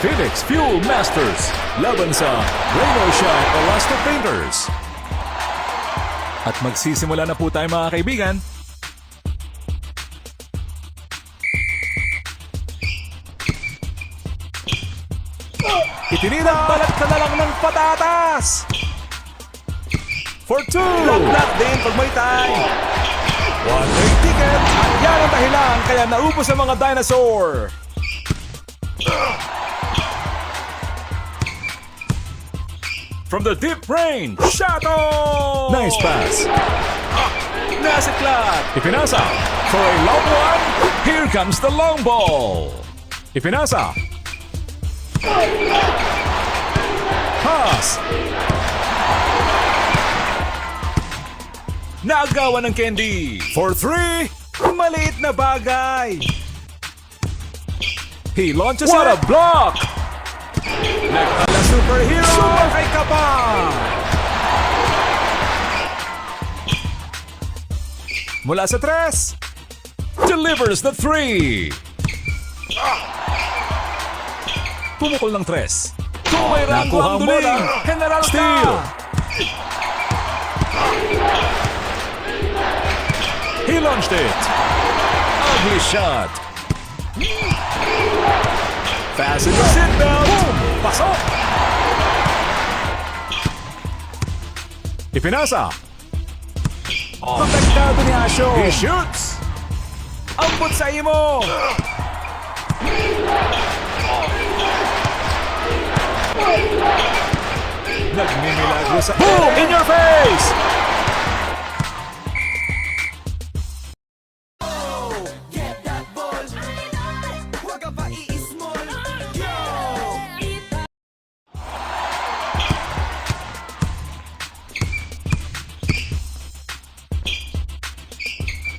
Phoenix Fuelmasters laban sa Rain or Shine Elasto Painters. At magsisimula na po tayo mga kaibigan. Itinirang balat ka na lang ng patatas. For 2. Black din pag may time. One-way ticket. At yan ang dahilan kaya naubos ang mga dinosaur. From the deep range, Shadow! Nice pass. Nasiklat. Ipinasa. For a long one, here comes the long ball. Ipinasa. Pass. Naagawan ng Candy. For 3. Maliit na bagay. He launches out a block. Nagkala superhero. Sumakay ka pa. Mula sa 3. Delivers the 3. Pumukol ng 3. Kung may ranggo ang duling, General Steal. ka. He launched it. Ugly shot. Fasten your seatbelt. Boom! Pasok! Ipinasa. Protektado ni Asyo. He shoots. Ambot sa imo. Nagmimilagro sa... Boom! In your face!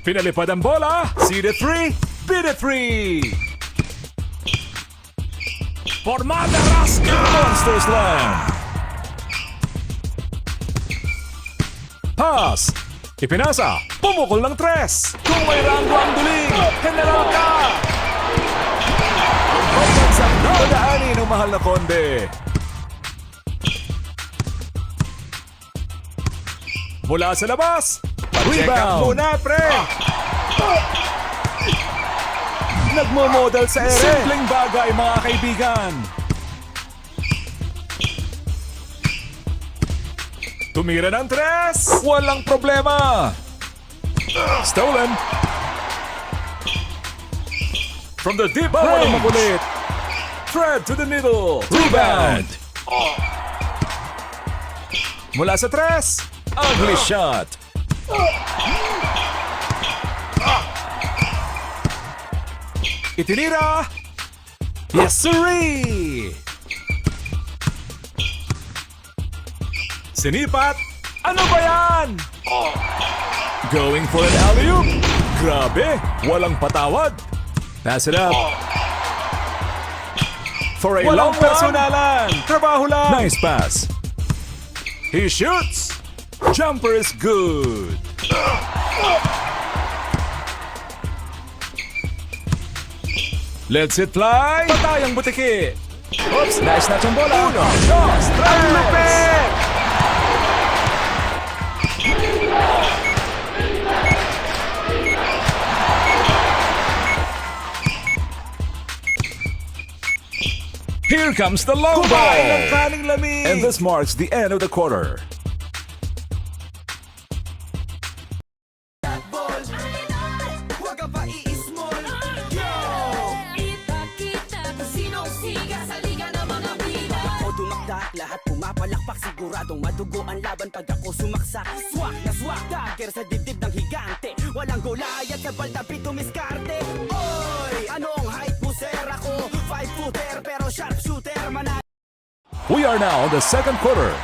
Pinalipad ang bola. See the 3. Beat the 3. Formada Rasca. Monster Slam. Pass. Ipinasa. Pumukol ng 3. Kung may ranggo ang duling, General ka. Ang pagbansang dadaanin ng mahal na konde. Mula sa labas. Check up Rebound. muna, pre. Nagmo-model sa ere. Simpleng bagay mga kaibigan. Tumira ng 3. Walang problema. Stolen. From the deep range. Makulit. Thread to the middle. Rebound. Mula sa 3. Ugly shot. Itinira. Yes, sirree. Sinipat. Ano ba yan? Going for an alley-oop. Grabe, walang patawad. Pass it up. For a long Walang one. personalan. Trabaho lang. Nice pass. He shoots. Jumper is good. Let's it fly. Patay ang butiki. Oops, nice na ang bola. 1, 2, Ang lupit. Here comes the long Kumain ng ball. kaning lamig. And this marks the end of the quarter. Lahat pumapalakpak, siguradong madugo ang laban pag ako sumaksak. Swak na swak, dagger sa dibdib ng higante. Walang Goliath sa baldapi tumiskarte. Oy, anong height mo sir? Ako 5-footer pero sharpshooter man. We are now in the second quarter.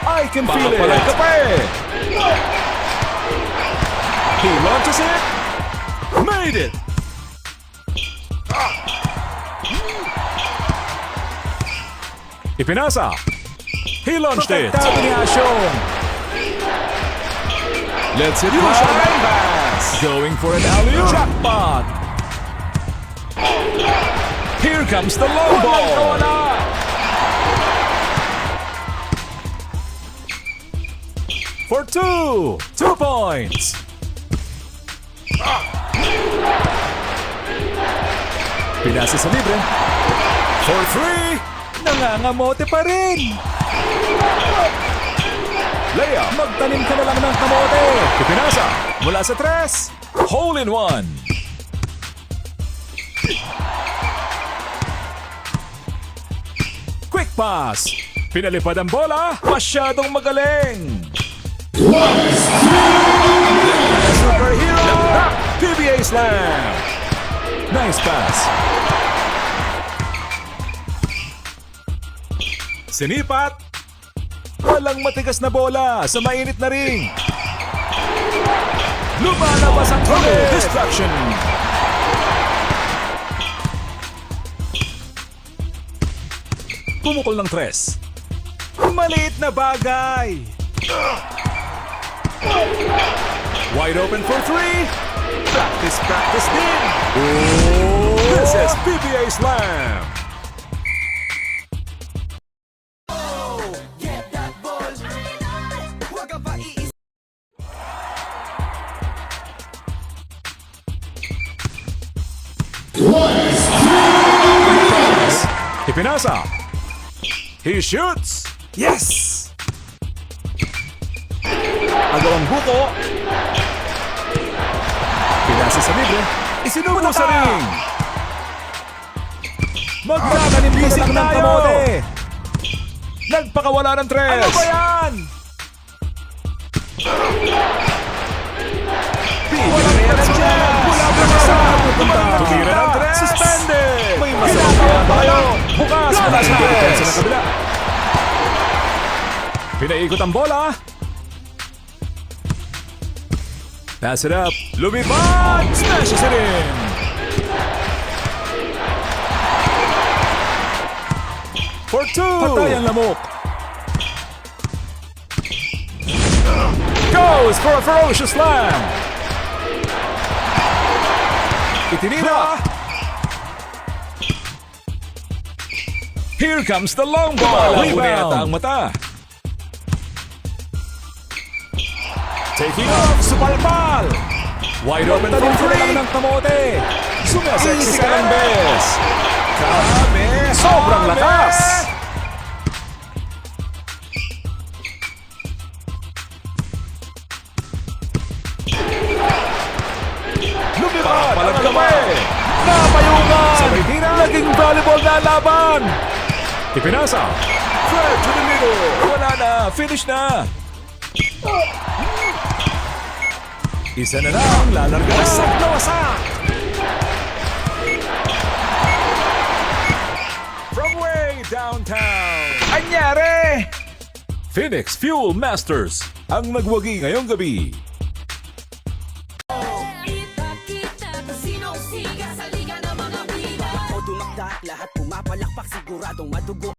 I can feel it. He launches it. Made it. Ipinasa. He launched it. Protektado ni Asyong. Let's it Fusion fly. pass. Going for an alley-oop. Jackpot. Here comes the low ball. For 2. 2 points. Pinasa sa libre. For 3. Nangangamote pa rin. Layup. Magtanim ka na lang ng kamote. Ipinasa. Mula sa 3. Hole in 1. Quick pass. Pinalipad ang bola. Masyadong magaling. Superhero. PBA slam. Nice pass. Sinipat. Walang matigas na bola sa mainit na ring. Lumalabas ang total distraction. Pumukol ng 3. Maliit na bagay. Wide open for 3. Practice din. Oh, this is PBA slam. Get that ball. Huwag ka pa iis. Ipinasa. He shoots. Yes! Agawang buko. Pinasa sa libre. Isinubo sa ring. Magtatanim ka na lang ng kamote. Nagpakawala ng 3. Ano ba yan? Walang chance. Wala pa sa tumira ng 3. Suspended. May masaya pa kayo. Bukas wala sa depensa ng kabila. Pinaikot ang bola. Pass it up. Lumipad. Smashes it in. For 2. Patay ang lamok. Goes for a ferocious slam. Itinira. Here comes the long ball. Rebound. Ang mata. Taking off. Supalpal. Wide open for 3. ng kamote. Sumasexy ka ng bes. Kami. Sobrang lakas. Lumipad. Palag kamay. Napayungan. Sabay tira. Naging volleyball na laban. Ipinasa. Thread to the middle. Wala na. Finish na. Isa na lang. Lalarga. Wasak na wasak. From way downtown. Anyari? Phoenix Fuelmasters ang nagwagi ngayong gabi. Ipakita kung sinong siga sa liga ng mga bida. O dumakdak, lahat pumapalakpak, siguradong madugo.